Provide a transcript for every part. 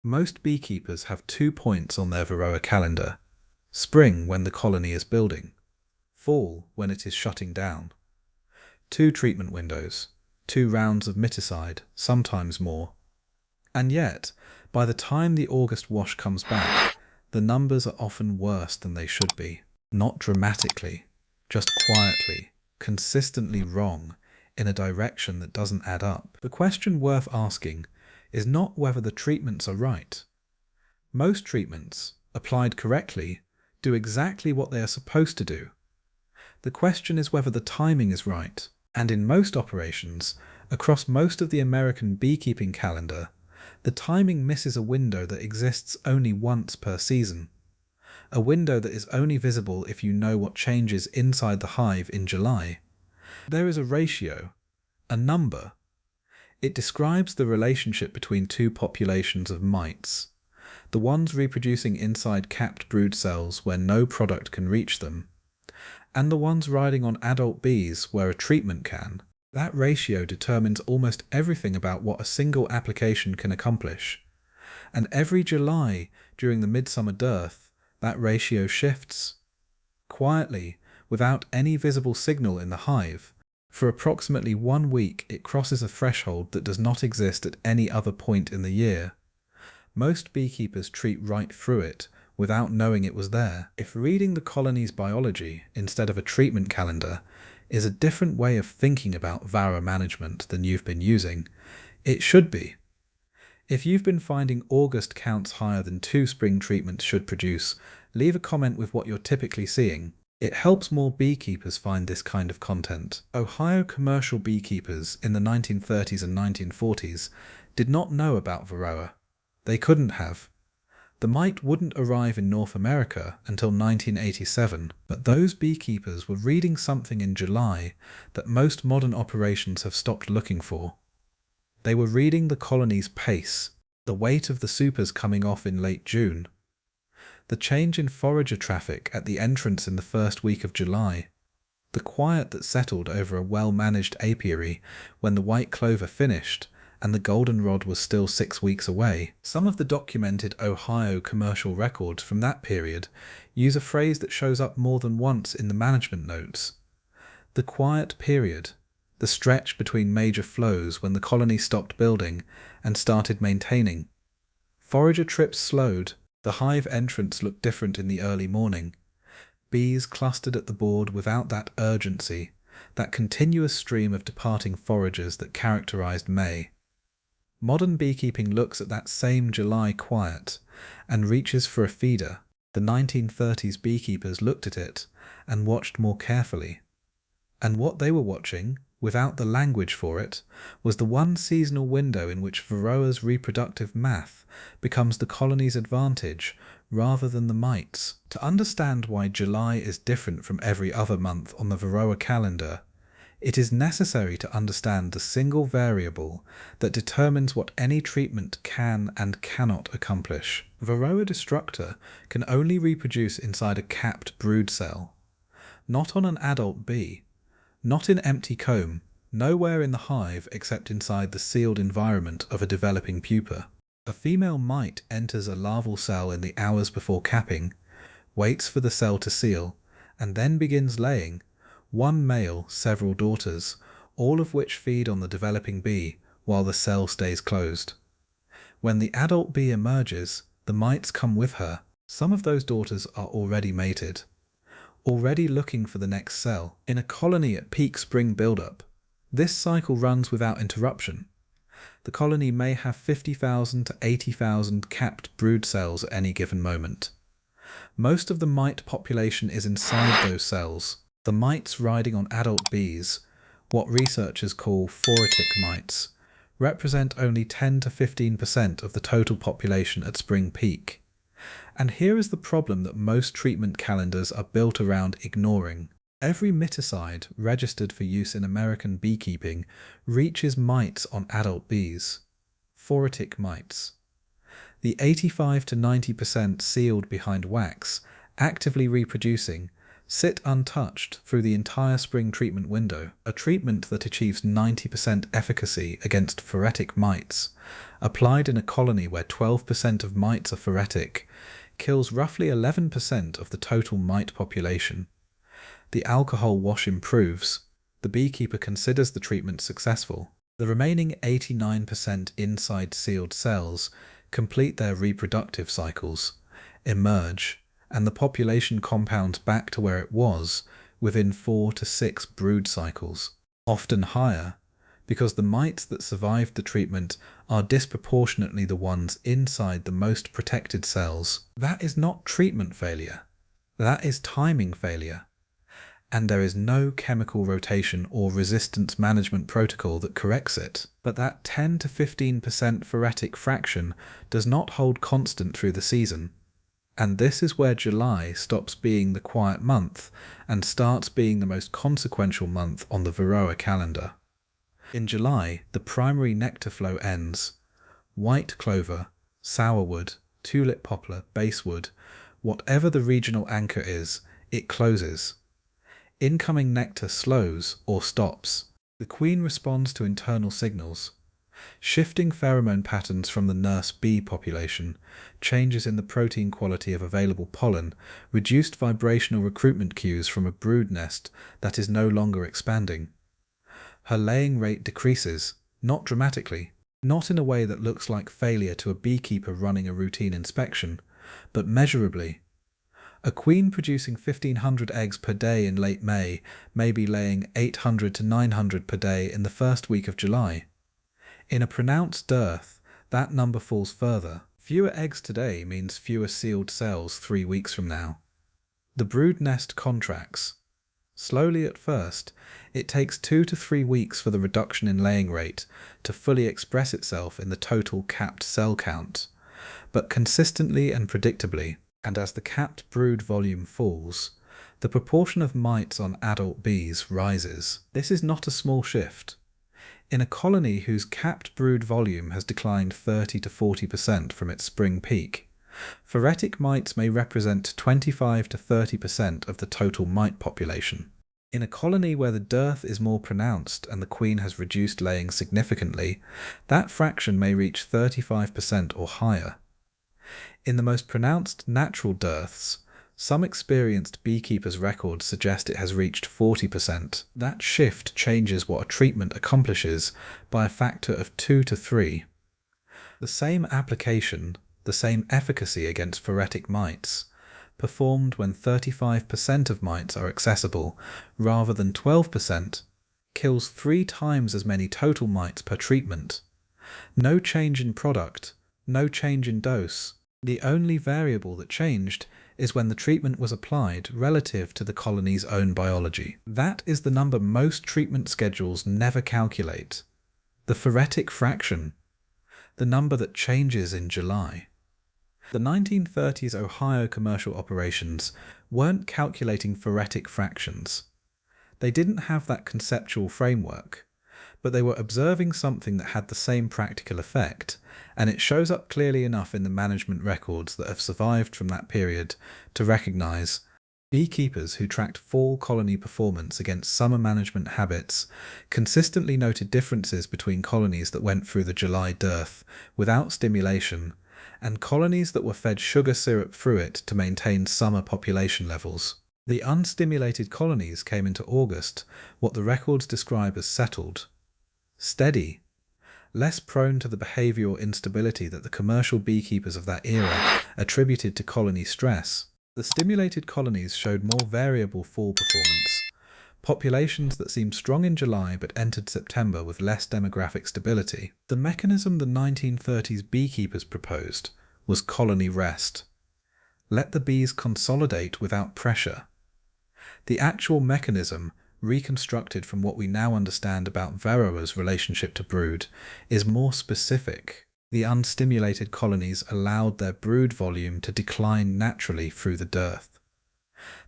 Most beekeepers have 2 points on their Varroa calendar: spring when the colony is building, fall when it is shutting down. 2 treatment windows, 2 rounds of miticide, sometimes more. And yet, by the time the August wash comes back, the numbers are often worse than they should be. Not dramatically, just quietly, consistently wrong, in a direction that doesn't add up. The question worth asking is not whether the treatments are right. Most treatments, applied correctly, do exactly what they are supposed to do. The question is whether the timing is right, and in most operations, across most of the American beekeeping calendar, the timing misses a window that exists only once per season. A window that is only visible if you know what changes inside the hive in July. There is a ratio, a number. It describes the relationship between 2 populations of mites, the ones reproducing inside capped brood cells where no product can reach them, and the ones riding on adult bees where a treatment can. That ratio determines almost everything about what a single application can accomplish. And every July, during the midsummer dearth, that ratio shifts. Quietly, without any visible signal in the hive, for approximately 1 week it crosses a threshold that does not exist at any other point in the year. Most beekeepers treat right through it, without knowing it was there. If reading the colony's biology instead of a treatment calendar is a different way of thinking about varroa management than you've been using, it should be. If you've been finding August counts higher than 2 spring treatments should produce, leave a comment with what you're typically seeing. It helps more beekeepers find this kind of content. Ohio commercial beekeepers in the 1930s and 1940s did not know about Varroa. They couldn't have. The mite wouldn't arrive in North America until 1987, but those beekeepers were reading something in July that most modern operations have stopped looking for. They were reading the colony's pace, the weight of the supers coming off in late June, the change in forager traffic at the entrance in the first week of July, the quiet that settled over a well-managed apiary when the white clover finished and the goldenrod was still 6 weeks away. Some of the documented Ohio commercial records from that period use a phrase that shows up more than once in the management notes. The quiet period, the stretch between major flows when the colony stopped building and started maintaining. Forager trips slowed, the hive entrance looked different in the early morning. Bees clustered at the board without that urgency, that continuous stream of departing foragers that characterized May. Modern beekeeping looks at that same July quiet and reaches for a feeder. The 1930s beekeepers looked at it and watched more carefully. And what they were watching, without the language for it, was the one seasonal window in which Varroa's reproductive math becomes the colony's advantage rather than the mites. To understand why July is different from every other month on the Varroa calendar, it is necessary to understand the single variable that determines what any treatment can and cannot accomplish. Varroa destructor can only reproduce inside a capped brood cell, not on an adult bee, not in empty comb, nowhere in the hive except inside the sealed environment of a developing pupa. A female mite enters a larval cell in the hours before capping, waits for the cell to seal, and then begins laying. One male, several daughters, all of which feed on the developing bee while the cell stays closed. When the adult bee emerges, the mites come with her. Some of those daughters are already mated, already looking for the next cell. In a colony at peak spring buildup, this cycle runs without interruption. The colony may have 50,000 to 80,000 capped brood cells at any given moment. Most of the mite population is inside those cells. The mites riding on adult bees, what researchers call phoretic mites, represent only 10 to 15% of the total population at spring peak. And here is the problem that most treatment calendars are built around ignoring. Every miticide registered for use in American beekeeping reaches mites on adult bees, phoretic mites. The 85 to 90% sealed behind wax, actively reproducing, sit untouched through the entire spring treatment window, a treatment that achieves 90% efficacy against phoretic mites, applied in a colony where 12% of mites are phoretic, kills roughly 11% of the total mite population. The alcohol wash improves. The beekeeper considers the treatment successful. The remaining 89% inside sealed cells complete their reproductive cycles, emerge, and the population compounds back to where it was within 4 to 6 brood cycles, often higher, because the mites that survived the treatment are disproportionately the ones inside the most protected cells. That is not treatment failure. That is timing failure. And there is no chemical rotation or resistance management protocol that corrects it. But that 10 to 15% phoretic fraction does not hold constant through the season. And this is where July stops being the quiet month and starts being the most consequential month on the Varroa calendar. In July, the primary nectar flow ends. White clover, sourwood, tulip poplar, basswood, whatever the regional anchor is, it closes. Incoming nectar slows or stops. The queen responds to internal signals. Shifting pheromone patterns from the nurse bee population, changes in the protein quality of available pollen, reduced vibrational recruitment cues from a brood nest that is no longer expanding. Her laying rate decreases, not dramatically, not in a way that looks like failure to a beekeeper running a routine inspection, but measurably. A queen producing 1,500 eggs per day in late May may be laying 800 to 900 per day in the first week of July. In a pronounced dearth, that number falls further. Fewer eggs today means fewer sealed cells 3 weeks from now. The brood nest contracts. Slowly at first, it takes 2 to 3 weeks for the reduction in laying rate to fully express itself in the total capped cell count, but consistently and predictably. And as the capped brood volume falls, the proportion of mites on adult bees rises. This is not a small shift. In a colony whose capped brood volume has declined 30 to 40% from its spring peak, phoretic mites may represent 25 to 30% of the total mite population. In a colony where the dearth is more pronounced and the queen has reduced laying significantly, that fraction may reach 35% or higher. In the most pronounced natural dearths, some experienced beekeepers' records suggest it has reached 40%. That shift changes what a treatment accomplishes by a factor of 2 to 3. The same application, the same efficacy against phoretic mites, performed when 35% of mites are accessible rather than 12%, kills 3 times as many total mites per treatment. No change in product, no change in dose. The only variable that changed is when the treatment was applied relative to the colony's own biology. That is the number most treatment schedules never calculate. The phoretic fraction. The number that changes in July. The 1930s Ohio commercial operations weren't calculating phoretic fractions. They didn't have that conceptual framework, but they were observing something that had the same practical effect, and it shows up clearly enough in the management records that have survived from that period to recognize beekeepers who tracked fall colony performance against summer management habits consistently noted differences between colonies that went through the July dearth without stimulation and colonies that were fed sugar syrup through it to maintain summer population levels. The unstimulated colonies came into August what the records describe as settled, steady, less prone to the behavioural instability that the commercial beekeepers of that era attributed to colony stress. The stimulated colonies showed more variable fall performance, populations that seemed strong in July but entered September with less demographic stability. The mechanism the 1930s beekeepers proposed was colony rest. Let the bees consolidate without pressure. The actual mechanism, reconstructed from what we now understand about Varroa's relationship to brood, is more specific. The unstimulated colonies allowed their brood volume to decline naturally through the dearth.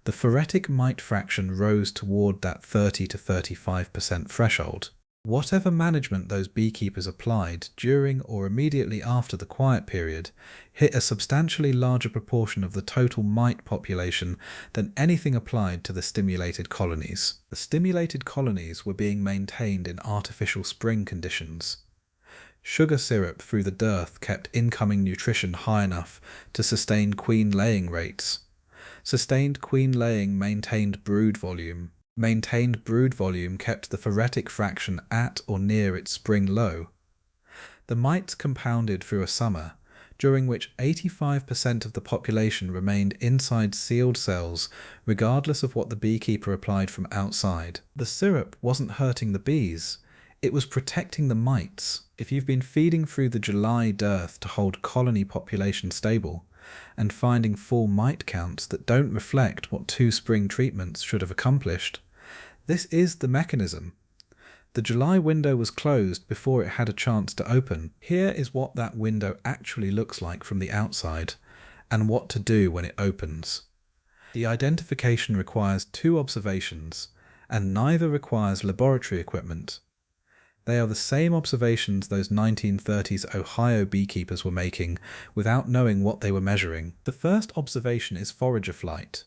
The phoretic mite fraction rose toward that 30 to 35% threshold. Whatever management those beekeepers applied during or immediately after the quiet period hit a substantially larger proportion of the total mite population than anything applied to the stimulated colonies. The stimulated colonies were being maintained in artificial spring conditions. Sugar syrup through the dearth kept incoming nutrition high enough to sustain queen laying rates. Sustained queen laying maintained brood volume. Maintained brood volume kept the phoretic fraction at or near its spring low. The mites compounded through a summer, during which 85% of the population remained inside sealed cells regardless of what the beekeeper applied from outside. The syrup wasn't hurting the bees, it was protecting the mites. If you've been feeding through the July dearth to hold colony population stable, and finding full mite counts that don't reflect what 2 spring treatments should have accomplished, this is the mechanism. The July window was closed before it had a chance to open. Here is what that window actually looks like from the outside, and what to do when it opens. The identification requires 2 observations, and neither requires laboratory equipment. They are the same observations those 1930s Ohio beekeepers were making without knowing what they were measuring. The first observation is forager flight.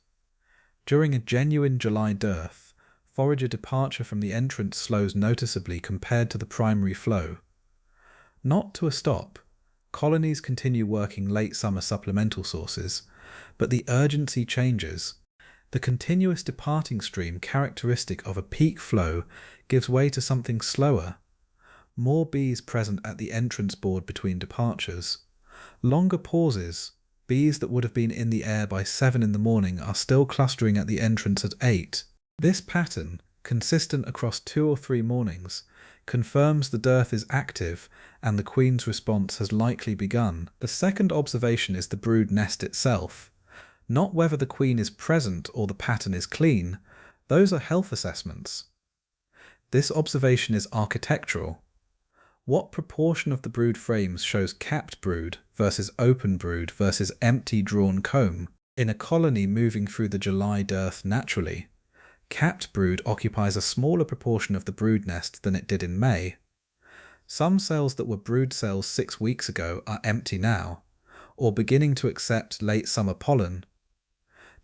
During a genuine July dearth, forager departure from the entrance slows noticeably compared to the primary flow. Not to a stop. Colonies continue working late summer supplemental sources, but the urgency changes. The continuous departing stream characteristic of a peak flow gives way to something slower. More bees present at the entrance board between departures. Longer pauses. Bees that would have been in the air by 7 in the morning are still clustering at the entrance at 8. This pattern, consistent across 2 or 3 mornings, confirms the dearth is active and the queen's response has likely begun. The second observation is the brood nest itself. Not whether the queen is present or the pattern is clean, those are health assessments. This observation is architectural. What proportion of the brood frames shows capped brood versus open brood versus empty drawn comb? In a colony moving through the July dearth naturally, capped brood occupies a smaller proportion of the brood nest than it did in May. Some cells that were brood cells 6 weeks ago are empty now, or beginning to accept late summer pollen.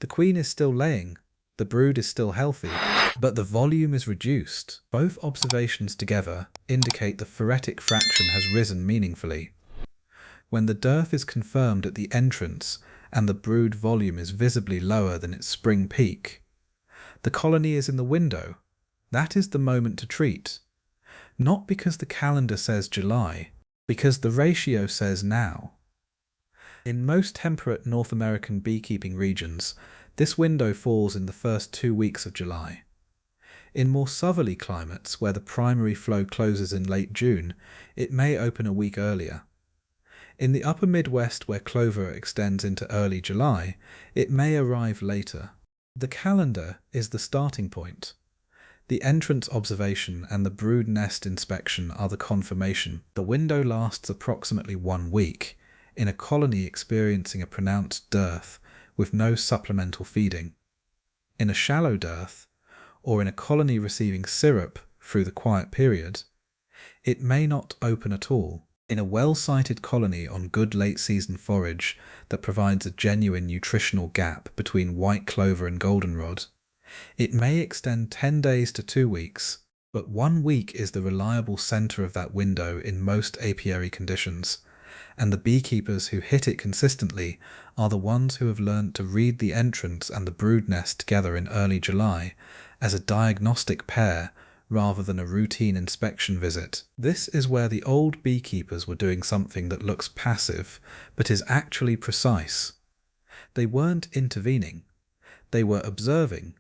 The queen is still laying, the brood is still healthy, but the volume is reduced. Both observations together indicate the phoretic fraction has risen meaningfully. When the dearth is confirmed at the entrance and the brood volume is visibly lower than its spring peak, the colony is in the window. That is the moment to treat. Not because the calendar says July, because the ratio says now. In most temperate North American beekeeping regions, this window falls in the first 2 weeks of July. In more southerly climates, where the primary flow closes in late June, it may open a week earlier. In the upper Midwest, where clover extends into early July, it may arrive later. The calendar is the starting point. The entrance observation and the brood nest inspection are the confirmation. The window lasts approximately 1 week, in a colony experiencing a pronounced dearth with no supplemental feeding. In a shallow dearth, or in a colony receiving syrup through the quiet period, it may not open at all. In a well-sited colony on good late-season forage that provides a genuine nutritional gap between white clover and goldenrod, it may extend 10 days to 2 weeks, but 1 week is the reliable centre of that window in most apiary conditions, and the beekeepers who hit it consistently are the ones who have learned to read the entrance and the brood nest together in early July as a diagnostic pair rather than a routine inspection visit. This is where the old beekeepers were doing something that looks passive but is actually precise. They weren't intervening. They were observing.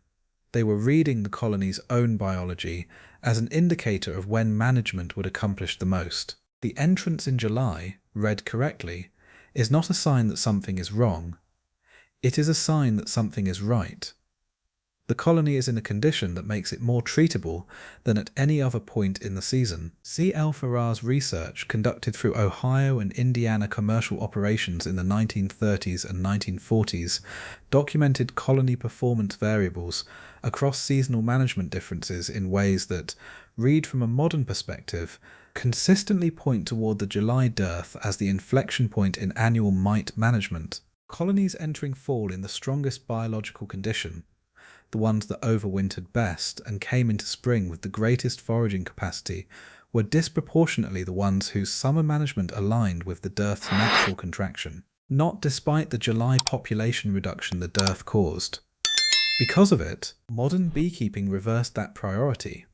They were reading the colony's own biology as an indicator of when management would accomplish the most. The entrance in July, read correctly, is not a sign that something is wrong. It is a sign that something is right. The colony is in a condition that makes it more treatable than at any other point in the season. C. L. Farrar's research, conducted through Ohio and Indiana commercial operations in the 1930s and 1940s, documented colony performance variables across seasonal management differences in ways that, read from a modern perspective, consistently point toward the July dearth as the inflection point in annual mite management. Colonies entering fall in the strongest biological condition, the ones that overwintered best and came into spring with the greatest foraging capacity, were disproportionately the ones whose summer management aligned with the dearth's natural contraction, not despite the July population reduction the dearth caused. Because of it, modern beekeeping reversed that priority.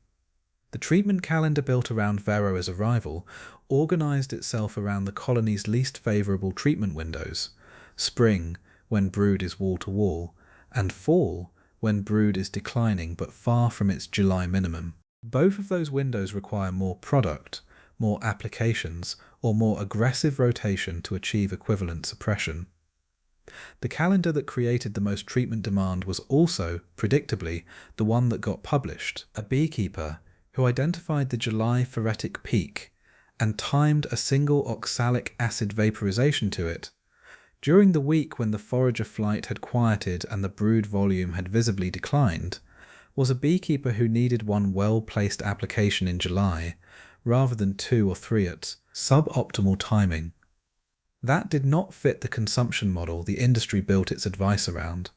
The treatment calendar built around Varroa's arrival organized itself around the colony's least favorable treatment windows: spring, when brood is wall to wall, and fall, when brood is declining but far from its July minimum. Both of those windows require more product, more applications, or more aggressive rotation to achieve equivalent suppression. The calendar that created the most treatment demand was also, predictably, the one that got published. A beekeeper who identified the July phoretic peak and timed a single oxalic acid vaporization to it, during the week when the forager flight had quieted and the brood volume had visibly declined, was a beekeeper who needed one well-placed application in July, rather than 2 or 3 at suboptimal timing. That did not fit the consumption model the industry built its advice around.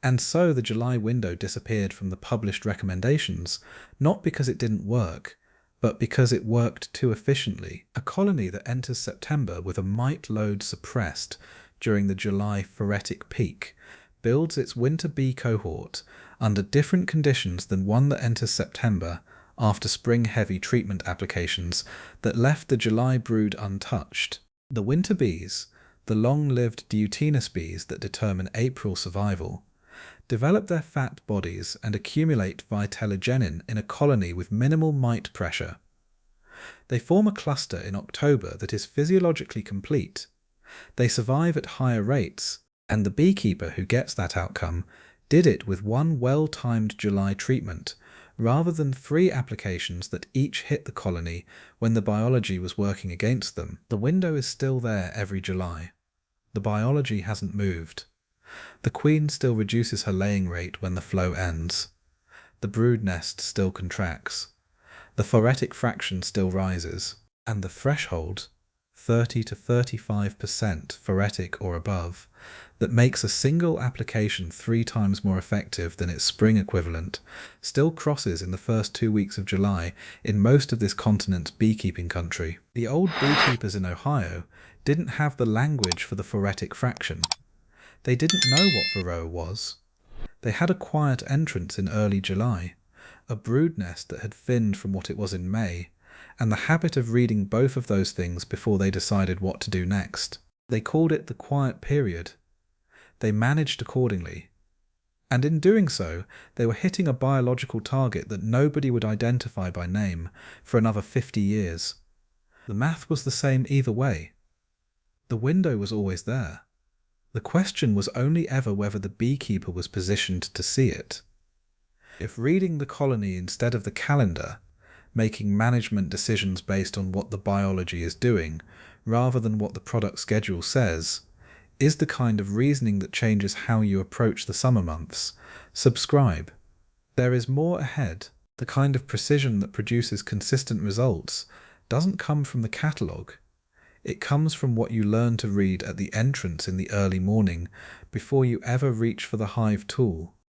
And so the July window disappeared from the published recommendations, not because it didn't work, but because it worked too efficiently. A colony that enters September with a mite load suppressed during the July phoretic peak builds its winter bee cohort under different conditions than one that enters September after spring-heavy treatment applications that left the July brood untouched. The winter bees, the long-lived diutinous bees that determine April survival, develop their fat bodies and accumulate vitellogenin in a colony with minimal mite pressure. They form a cluster in October that is physiologically complete. They survive at higher rates, and the beekeeper who gets that outcome did it with one well-timed July treatment, rather than 3 applications that each hit the colony when the biology was working against them. The window is still there every July. The biology hasn't moved. The queen still reduces her laying rate when the flow ends. The brood nest still contracts. The phoretic fraction still rises. And the threshold, 30 to 35% phoretic or above, that makes a single application 3 times more effective than its spring equivalent, still crosses in the first 2 weeks of July in most of this continent's beekeeping country. The old beekeepers in Ohio didn't have the language for the phoretic fraction. They didn't know what Varroa was. They had a quiet entrance in early July, a brood nest that had thinned from what it was in May, and the habit of reading both of those things before they decided what to do next. They called it the quiet period. They managed accordingly. And in doing so, they were hitting a biological target that nobody would identify by name for another 50 years. The math was the same either way. The window was always there. The question was only ever whether the beekeeper was positioned to see it. If reading the colony instead of the calendar, making management decisions based on what the biology is doing, rather than what the product schedule says, is the kind of reasoning that changes how you approach the summer months, subscribe. There is more ahead. The kind of precision that produces consistent results doesn't come from the catalogue. It comes from what you learn to read at the entrance in the early morning before you ever reach for the hive tool.